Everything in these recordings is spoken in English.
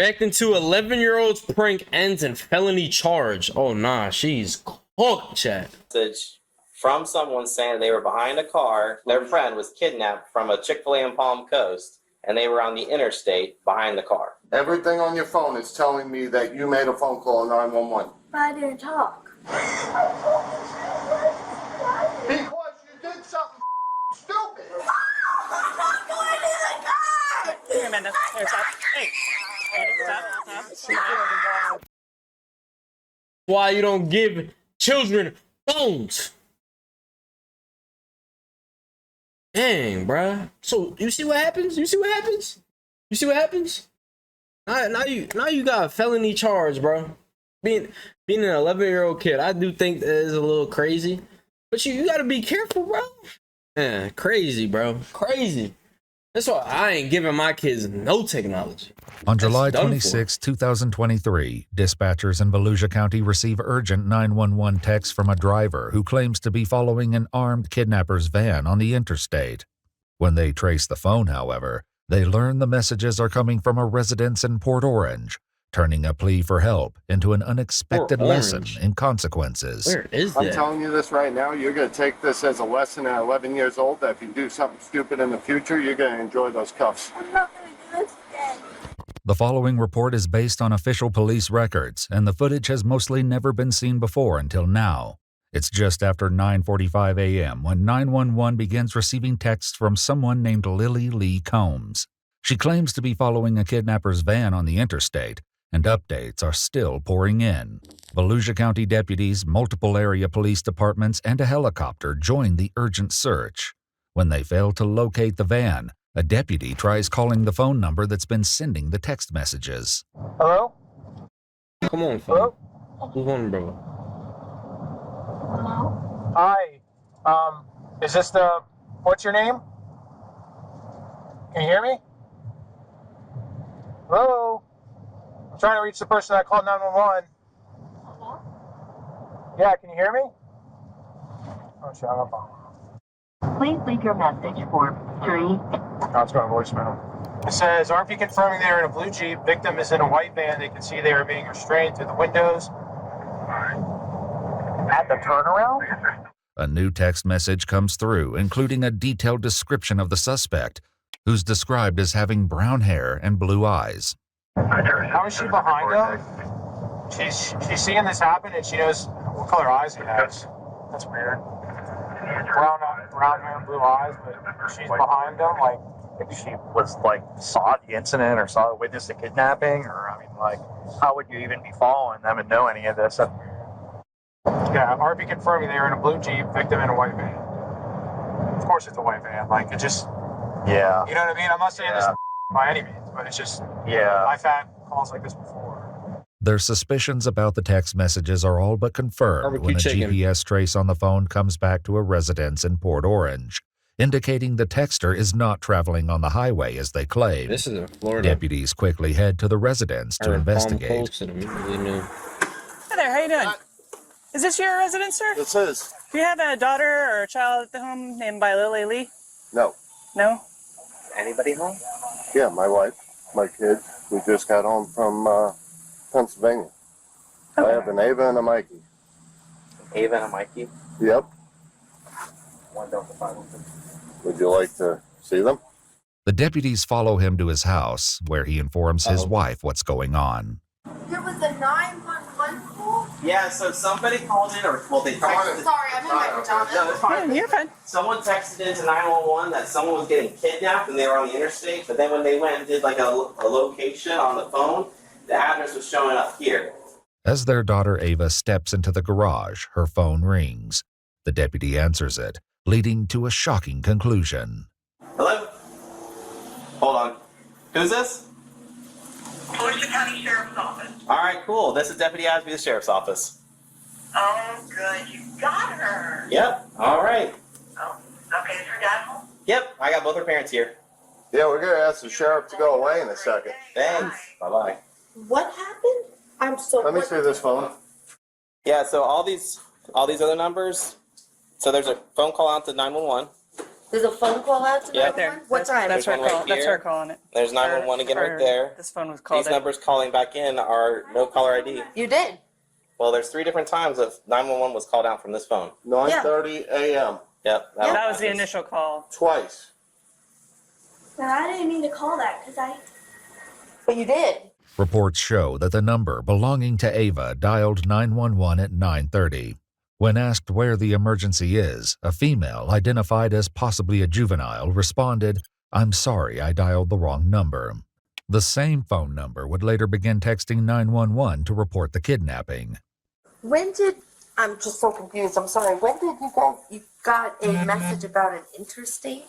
Reacting to 11-year-old's prank ends in felony charge. Oh, nah, she's cooked, chat. Message from someone saying they were behind a car. Their friend was kidnapped from a Chick-fil-A in Palm Coast, and they were on the interstate behind the car. Everything on your phone is telling me that you made a phone call 911. But I didn't talk. Because you did something stupid. I'm not going to the car! Here, Amanda. Here, stop. Hey. Stop. Why you don't give children phones? Dang, bruh. So you see what happens? You see what happens? You see what happens? Now you got a felony charge, bro. Being an 11-year-old kid, I do think that is a little crazy, but you gotta be careful, bro. Yeah, crazy, bro. Crazy. That's why I ain't giving my kids no technology. On July 26, 2023, dispatchers in Volusia County receive urgent 911 text from a driver who claims to be following an armed kidnapper's van on the interstate. When they trace the phone, however, they learn the messages are coming from a residence in Port Orange, turning a plea for help into an unexpected lesson in consequences. Where is that? I'm telling you this right now, you're going to take this as a lesson at 11 years old, that if you do something stupid in the future, you're going to enjoy those cuffs. I'm not going to do this again. The following report is based on official police records, and the footage has mostly never been seen before until now. It's just after 9:45 a.m. when 911 begins receiving texts from someone named Lily Lee Combs. She claims to be following a kidnapper's van on the interstate, and updates are still pouring in. Volusia County deputies, multiple area police departments, and a helicopter join the urgent search. When they fail to locate the van, a deputy tries calling the phone number that's been sending the text messages. Hello? Come on, fam. Hello? Who's on, bro? Hello? Hi. Is this the... What's your name? Can you hear me? Hello? I'm trying to reach the person that called 911. Hello? Yeah, can you hear me? Oh, shit, I'm on. Please leave your message for 3. No, it's going to voicemail. It says, RP confirming they are in a blue Jeep. Victim is in a white van. They can see they are being restrained through the windows. At the turnaround? A new text message comes through, including a detailed description of the suspect, who's described as having brown hair and blue eyes. How is she behind him? She's seeing this happen and she knows what color eyes he has. That's weird. Brown hair and blue eyes, but she's behind him. Like, If she was saw the incident or saw witnessed the kidnapping, or how would you even be following them and know any of this? yeah, RP confirming they were in a blue Jeep, victim in a white van. Of course, it's a white van. Like, it just, Yeah. you know what I mean? I'm not saying this by any means, but it's just, Yeah. I've had calls like this before. Their suspicions about the text messages are all but confirmed Barbecue when a chicken. GPS trace on the phone comes back to a residence in Port Orange, indicating the texter is not traveling on the highway as they claim. This is in Florida. Deputies quickly head to the residence to investigate. Palm Coast and immediately knew. Hi there, how you doing? Is this your residence, sir? This is. Do you have a daughter or a child at the home named by Lily Lee? No. No? Anybody home? Yeah, my wife, my kids. We just got home from Pennsylvania. I have an Ava and a Mikey. Ava and a Mikey? Yep. 1 Delta 516. Would you like to see them? The deputies follow him to his house, where he informs his wife what's going on. There was a 911 call? Yeah, so somebody called in, they texted. Sorry, I'm in my pajamas. No, it's fine. You're fine. Someone texted into 911 that someone was getting kidnapped and they were on the interstate, but then when they went and did a location on the phone, the address was showing up here. As their daughter Ava steps into the garage, her phone rings. The deputy answers it, leading to a shocking conclusion. Hello? Hold on. Who's this? Volusia County Sheriff's Office. All right, cool. This is Deputy Asby, the Sheriff's Office. Oh, good. You got her. Yep. All right. Oh, okay. Is her dad home? Yep. I got both her parents here. Yeah, we're going to ask the sheriff to go away in a second. Thanks. Bye-bye. What happened? I'm so... Let me see this phone. Yeah, so all these other numbers, so there's a phone call out to 911. There's a phone call out to Yep. 911? What time? That's her There's one call. right That's here. her calling it. There's 911 again right there. This phone was called. These numbers calling back in are no caller ID. You did. Well, there's 3 different times of 911 was called out from this phone. 9:30 a.m. Yep. That was the initial call. Twice. No, I didn't mean to call that because I. But you did. Reports show that the number belonging to Ava dialed 911 at 9:30. When asked where the emergency is, a female identified as possibly a juvenile responded, "I'm sorry, I dialed the wrong number." The same phone number would later begin texting 911 to report the kidnapping. When did. I'm just so confused. I'm sorry. When did you got a message about an interstate?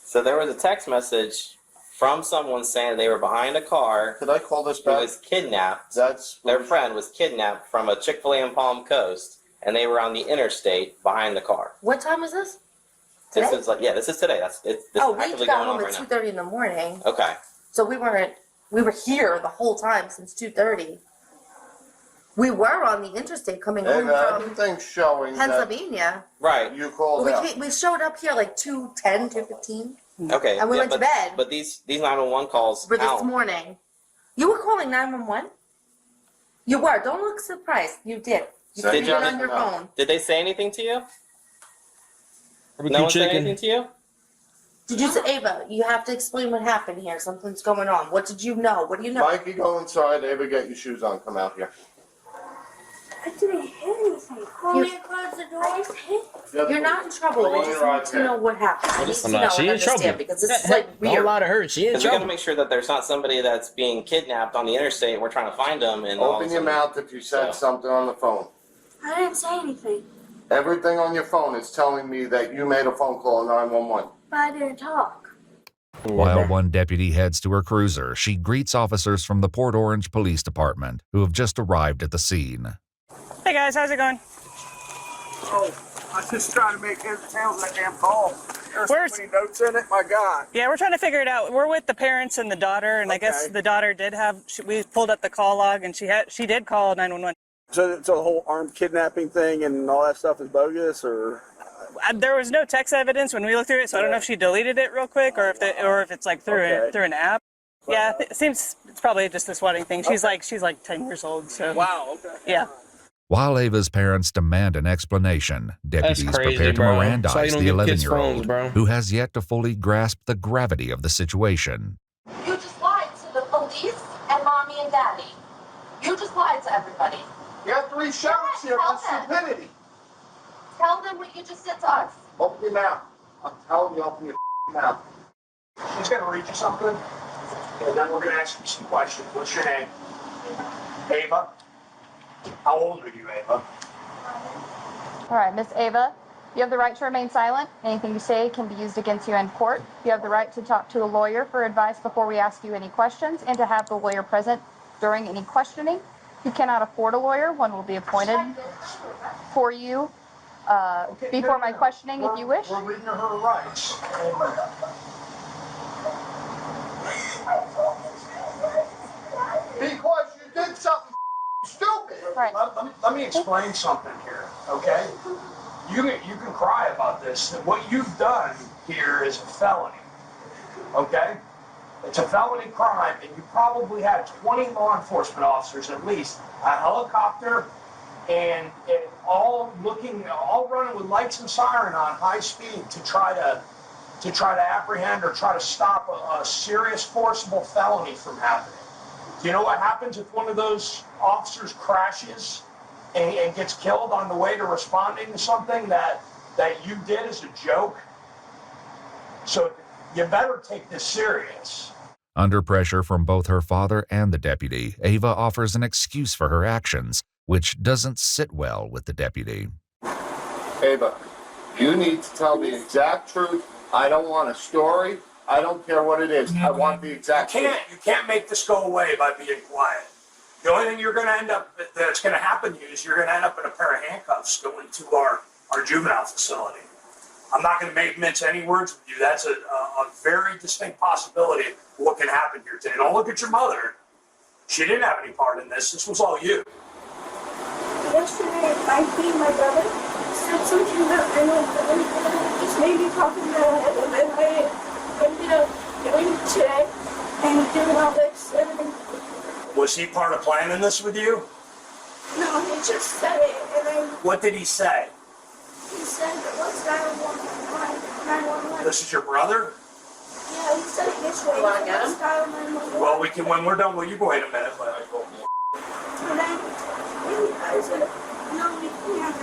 So there was a text message from someone saying they were behind a car. Could I call this Who back? was kidnapped. That's Their friend was kidnapped from a Chick-fil-A in Palm Coast, and they were on the interstate behind the car. What time is this? This Today? is this is today. This Oh, is we actively got going on home right at now. 2:30 in the morning. Okay. So we were here the whole time since 2:30. We were on the interstate coming home Ava, from everything's showing that Pennsylvania. Right. you called But out. we showed up here like 2:10, 2:15. Okay. And we went to but, bed. But these 911 calls For this count. morning. You were calling 911? You were. Don't look surprised. You did. You Did did you? it on your No. phone. Did they say anything to you? Barbecue No one said chicken. anything to you? Did you say, Ava, you have to explain what happened here. Something's going on. What did you know? What do you know? Mikey, go inside. Ava, get your shoes on. Come out here. I didn't hit anything. Want me to close the door? You're not in trouble. Go We on just your need ride to here. know what happened. I need to know She and in trouble. understand because this is like Don't weird. lie to her. She in Because we got to trouble. make sure that there's not somebody that's being kidnapped on the interstate. We're trying to find them. And all of Open a your sudden- mouth if you said something on the phone. I didn't say anything, Everything on your phone is telling me that you made a phone call 911. but I didn't talk. While one deputy heads to her cruiser, she greets officers from the Port Orange Police Department who have just arrived at the scene. Hey guys, how's it going? Oh, I was just trying to make heads or tails of that damn call. There's Where's- so many notes in it, my God. Yeah, we're trying to figure it out. We're with the parents and the daughter, and I guess Okay. the daughter did have. We pulled up the call log, and she did call 911. So the whole armed kidnapping thing and all that stuff is bogus, or? There was no text evidence when we looked through it, so I don't know if she deleted it real quick or if it's like through Okay. through an app. Yeah, it seems it's probably just the swatting thing. She's like 10 years old, so Wow, okay. yeah. While Ava's parents demand an explanation, deputies crazy, prepare to bro. That's why you Mirandize don't the give kids 11-year-old, phones, bro. who has yet to fully grasp the gravity of the situation. You just lied to the police and mommy and daddy. You just lied to everybody. You have 3 sheriffs here for stupidity. Tell them what you just said to us. Open your mouth. I'm telling you, open your mouth. She's gonna read you something, and then we're gonna ask you some questions. What's your name? Ava. How old are you, Ava? All right, Miss Ava, you have the right to remain silent. Anything you say can be used against you in court. You have the right to talk to a lawyer for advice before we ask you any questions and to have the lawyer present during any questioning. If you cannot afford a lawyer, one will be appointed for you before my questioning if you wish. We're reading her rights. Because you did something stupid. Right. Let me explain something here, okay? You can cry about this. What you've done here is a felony, okay? It's a felony crime, and you probably had 20 law enforcement officers at least, a helicopter, and all running with lights and siren on high speed to try to apprehend or try to stop a serious forcible felony from happening. Do you know what happens if one of those officers crashes and gets killed on the way to responding to something that you did as a joke? So you better take this serious. Under pressure from both her father and the deputy, Ava offers an excuse for her actions, which doesn't sit well with the deputy. Ava, you need to tell the exact truth. I don't want a story. I don't care what it is. I want the exact truth. You can't make this go away by being quiet. The only thing that's going to happen to you is you're going to end up in a pair of handcuffs going to our juvenile facility. I'm not going to mince any words with you. That's a very distinct possibility of what can happen here today. Don't look at your mother. She didn't have any part in this. This was all you. Yesterday, I beat my brother. said something that I don't believe in. It just made me pop in my head, and then I ended up doing it today and doing all this. And Was he part of planning this with you? no, he just said it, and What did he say? he said, what's 911? This is your brother? Yeah, he said it yesterday. You wanna get him? What's dial 911? Well, we can, when we're done, will you go wait a minute? And then I said, no, we can't.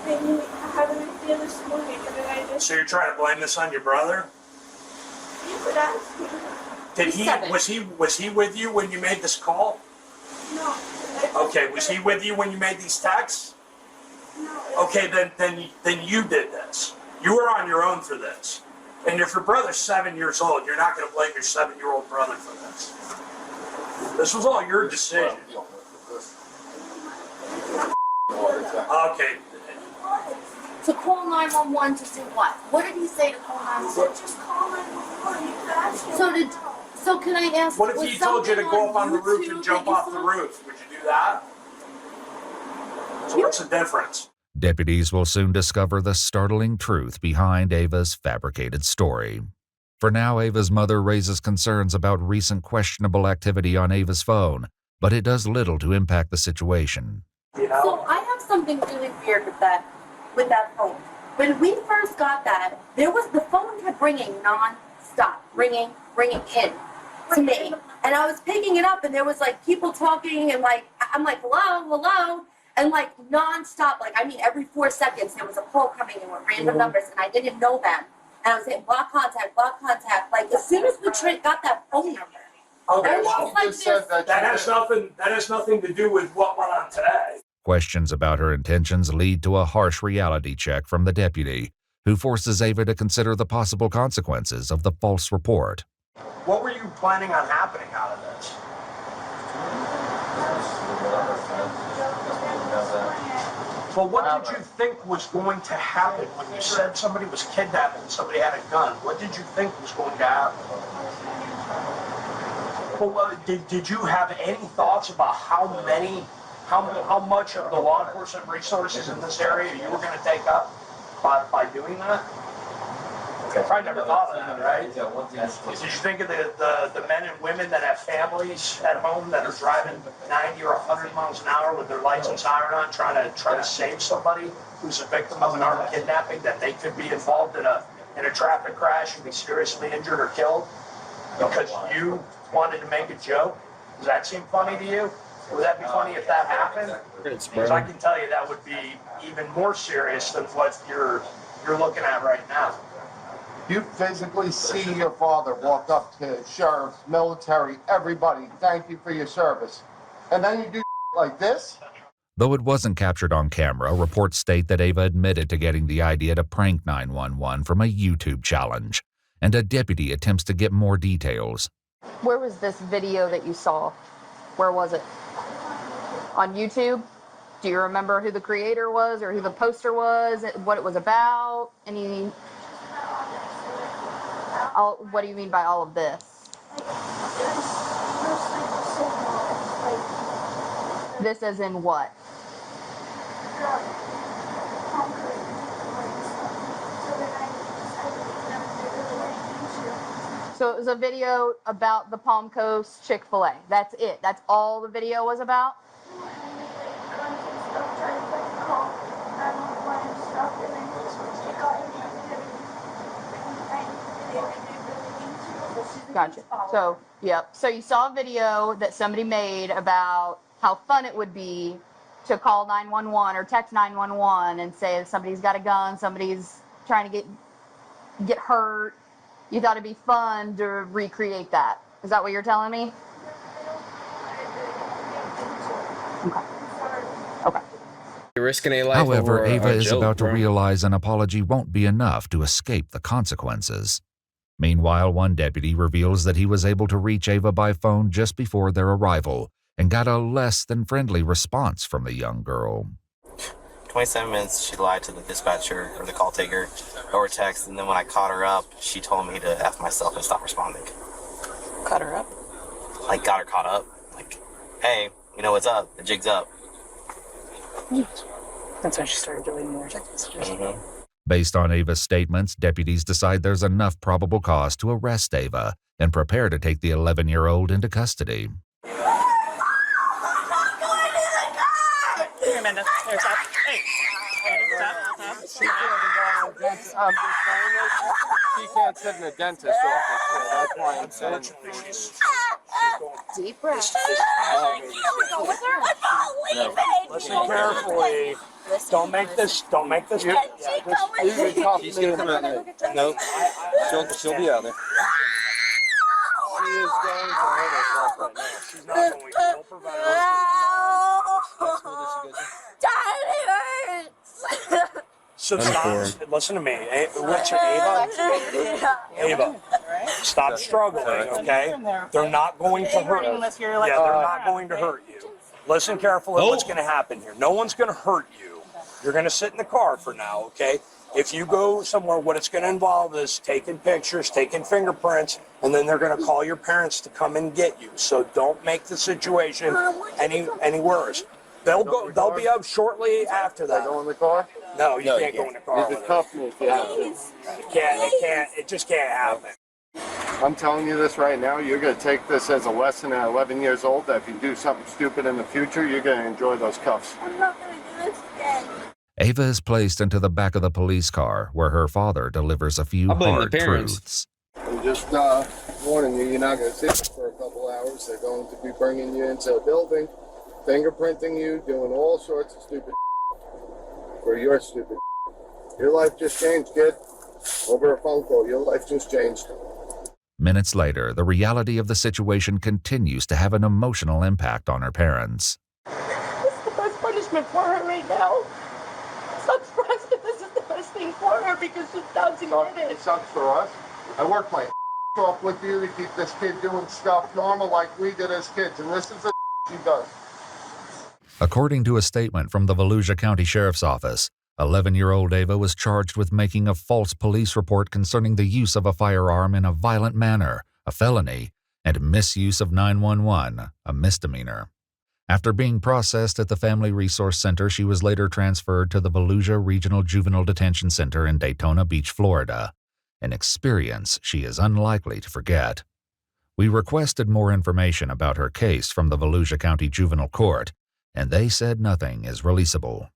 And then I had an idea this morning, and then I just So you're trying to blame this on your brother? you could ask him. Did he, was he with you when you made this call? No. Okay, was he with you when you made these texts? No. Okay, then you did this. You were on your own for this. And if your brother's 7 years old, you're not going to blame your 7-year-old brother for this. This was all your decision. Okay. To call 911 to do what? What did he say to call 911? Just call 911. You could ask him. So can I ask? What if was he told you to something go up on the roof YouTube and jump that you off the saw? roof? Would you do that? So what's the difference? Deputies will soon discover the startling truth behind Ava's fabricated story. For now, Ava's mother raises concerns about recent questionable activity on Ava's phone, but it does little to impact the situation. You know? So I have something really weird with that phone. When we first got that, the phone kept ringing non-stop, ringing in to me. And I was picking it up and there was like people talking and like, I'm like, hello, and like non-stop, like I mean every 4 seconds there was a call coming in with random numbers and I didn't know them. And I was saying block contact. Like as soon as we got that phone number, Okay, everyone's well, like just said this. that has nothing to do with what went on today. Questions about her intentions lead to a harsh reality check from the deputy, who forces Ava to consider the possible consequences of the false report. What were you planning on happening out of this? Well, what did you think was going to happen when you said somebody was kidnapped and somebody had a gun? What did you think was going to happen? Well, did you have any thoughts about how much of the law enforcement resources in this area you were going to take up by doing that? I probably never thought of that, right? Did you think of the men and women that have families at home that are driving 90 or 100 miles an hour with their lights and siren on, trying to save somebody who's a victim of an armed kidnapping, that they could be involved in a traffic crash and be seriously injured or killed because you wanted to make a joke? Does that seem funny to you? Would that be funny if that happened? Because I can tell you that would be even more serious than what you're looking at right now. You physically see your father walk up to sheriffs, military, everybody, thank you for your service. And then you do like this? Though it wasn't captured on camera, reports state that Ava admitted to getting the idea to prank 911 from a YouTube challenge, and a deputy attempts to get more details. Where was this video that you saw? Where was it? On YouTube? Do you remember who the creator was or who the poster was, what it was about? What do you mean by all of this? This as in what? So it was a video about the Palm Coast Chick-fil-A. That's it. That's all the video was about? Gotcha. So, yep. So you saw a video that somebody made about how fun it would be to call 911 or text 911 and say that somebody's got a gun, somebody's trying to get hurt. You thought it'd be fun to recreate that. Is that what you're telling me? Okay. You're risking a life. However, over Ava a is joke, about to bro. realize an apology won't be enough to escape the consequences. Meanwhile, one deputy reveals that he was able to reach Ava by phone just before their arrival and got a less than friendly response from the young girl. 27 minutes, she lied to the dispatcher or the call taker over text, and then when I caught her up, she told me to F myself and stop responding. Caught her up? Like, got her caught up. Like, hey, you know what's up? The jig's up. That's when she started deleting more text messages. Based on Ava's statements, deputies decide there's enough probable cause to arrest Ava and prepare to take the 11-year-old into custody. Here, Amanda. Here, stop. Hey. Amanda, stop. I'm just saying this. She can't sit in a dentist's office, so that's why I'm saying Deep breath. Listen carefully. Don't make this. She's gonna come out there. No, she'll be out there. She is going to hurt herself right now. She's not going to. Don't provide her. So stop. Listen to me. What's your Ava? Ava. Stop struggling, okay? They're not going to hurt you. Yeah, they're not going to hurt you. Listen carefully what's going to happen here. No one's going to hurt you. You're going to sit in the car for now, okay? If you go somewhere, what it's going to involve is taking pictures, taking fingerprints, and then they're going to call your parents to come and get you. So don't make the situation any worse. They'll be up shortly after that. Go in the car? No, you can't go in the car. You can cuff me if you have to. It just can't happen. I'm telling you this right now, you're going to take this as a lesson at 11 years old, that if you do something stupid in the future, you're going to enjoy those cuffs. I'm not going to do this again. Ava is placed into the back of the police car, where her father delivers a few hard truths. I'm just warning you, you're not going to sit for a couple hours. They're going to be bringing you into a building, fingerprinting you, doing all sorts of stupid for your stupid. Your life just changed, kid. Over a phone call, your life just changed. Minutes later, the reality of the situation continues to have an emotional impact on her parents. This is the best punishment for her right now. Sucks for us, but this is the best thing for her because she doesn't get It it. sucks for us. I work my off with you to keep this kid doing stuff normal like we did as kids, and this is the she does. According to a statement from the Volusia County Sheriff's Office, 11-year-old Ava was charged with making a false police report concerning the use of a firearm in a violent manner, a felony, and misuse of 911, a misdemeanor. After being processed at the Family Resource Center, she was later transferred to the Volusia Regional Juvenile Detention Center in Daytona Beach, Florida, an experience she is unlikely to forget. We requested more information about her case from the Volusia County Juvenile Court, and they said nothing is releasable.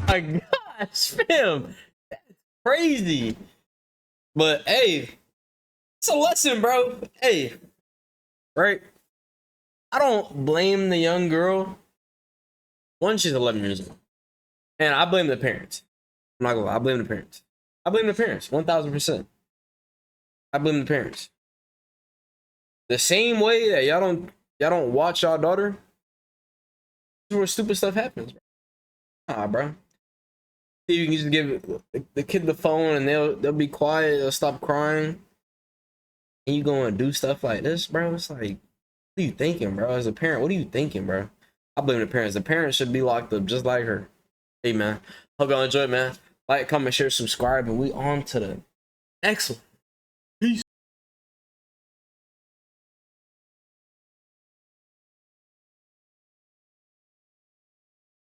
My gosh, fam, that's crazy. But hey, it's a lesson, bro. Hey, right? I don't blame the young girl. One, she's 11 years old, and I blame the parents. I'm not gonna lie, I blame the parents. I blame the parents, 1,000%. I blame the parents. The same way that y'all don't watch y'all daughter, this is where stupid stuff happens, bro. Nah, bro. You can just give the kid the phone and they'll be quiet, they'll stop crying. And you going to do stuff like this, bro? It's like, what are you thinking, bro? As a parent, what are you thinking, bro? I blame the parents. The parents should be locked up just like her. Hey, man. Hope y'all enjoy it, man. Like, comment, share, subscribe, and we on to the next one.